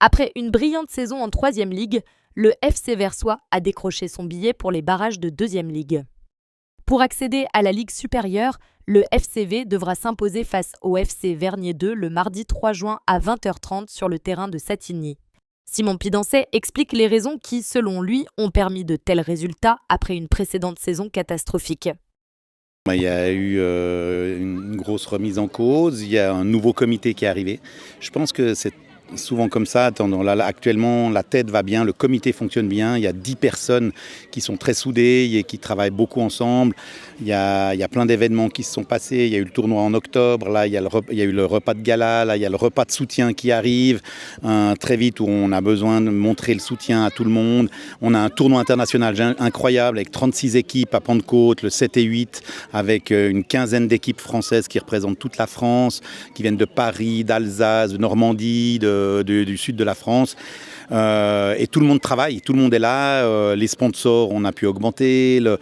Après une brillante saison en 3e Ligue, le FC Versoix a décroché son billet pour les barrages de 2e Ligue. Pour accéder à la Ligue supérieure, le FCV devra s'imposer face au FC Vernier 2 le mardi 3 juin à 20h30 sur le terrain de Satigny. Simon Pidancet explique les raisons qui, selon lui, ont permis de tels résultats après une précédente saison catastrophique. Il y a eu une grosse remise en cause, il y a un nouveau comité qui est arrivé. Je pense que c'est souvent comme ça. Actuellement, la tête va bien, le comité fonctionne bien. Il y a 10 personnes qui sont très soudées et qui travaillent beaucoup ensemble. Il y a plein d'événements qui se sont passés. Il y a eu le tournoi en octobre. Là, il y a eu le repas de gala. Là, il y a le repas de soutien qui arrive très vite où on a besoin de montrer le soutien à tout le monde. On a un tournoi international incroyable avec 36 équipes à Pentecôte, le 7 et 8, avec une quinzaine d'équipes françaises qui représentent toute la France, qui viennent de Paris, d'Alsace, de Normandie, du sud de la France. Et tout le monde travaille, tout le monde est là. Les sponsors, on a pu augmenter. Le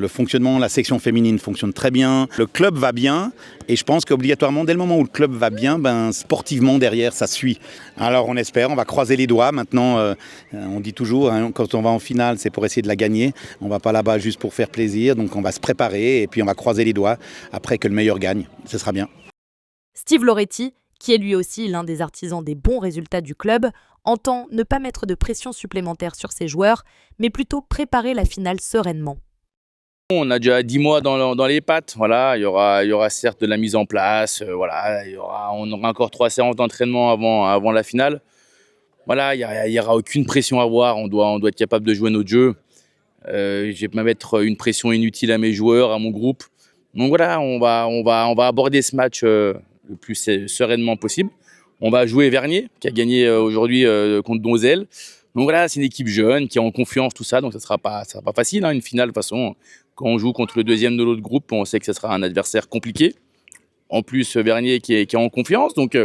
fonctionnement, la section féminine fonctionne très bien. Le club va bien. Et je pense qu'obligatoirement, dès le moment où le club va bien, sportivement derrière, ça suit. Alors on espère, on va croiser les doigts. Maintenant, on dit toujours, quand on va en finale, c'est pour essayer de la gagner. On ne va pas là-bas juste pour faire plaisir. Donc on va se préparer et puis on va croiser les doigts après que le meilleur gagne. Ce sera bien. Steve Loretti, qui est lui aussi l'un des artisans des bons résultats du club, entend ne pas mettre de pression supplémentaire sur ses joueurs, mais plutôt préparer la finale sereinement. On a déjà 10 mois dans les pattes, voilà. Il y aura certes de la mise en place, voilà. On aura encore 3 séances d'entraînement avant la finale. Voilà, il y aura aucune pression à avoir, on doit être capable de jouer notre jeu. Je vais pas mettre une pression inutile à mes joueurs, à mon groupe. Donc voilà, on va aborder ce match le plus sereinement possible. On va jouer Vernier, qui a gagné aujourd'hui contre Donzelle. Donc voilà, c'est une équipe jeune, qui est en confiance, tout ça. Donc ça sera pas facile, une finale. De toute façon, quand on joue contre le deuxième de l'autre groupe, on sait que ce sera un adversaire compliqué. En plus, Vernier qui est en confiance. Donc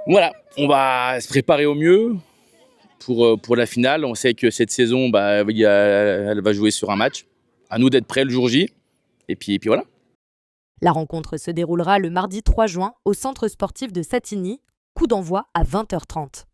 voilà, on va se préparer au mieux pour la finale. On sait que cette saison, elle va jouer sur un match. À nous d'être prêts le jour J. Et puis voilà. La rencontre se déroulera le mardi 3 juin au centre sportif de Satigny, coup d'envoi à 20h30.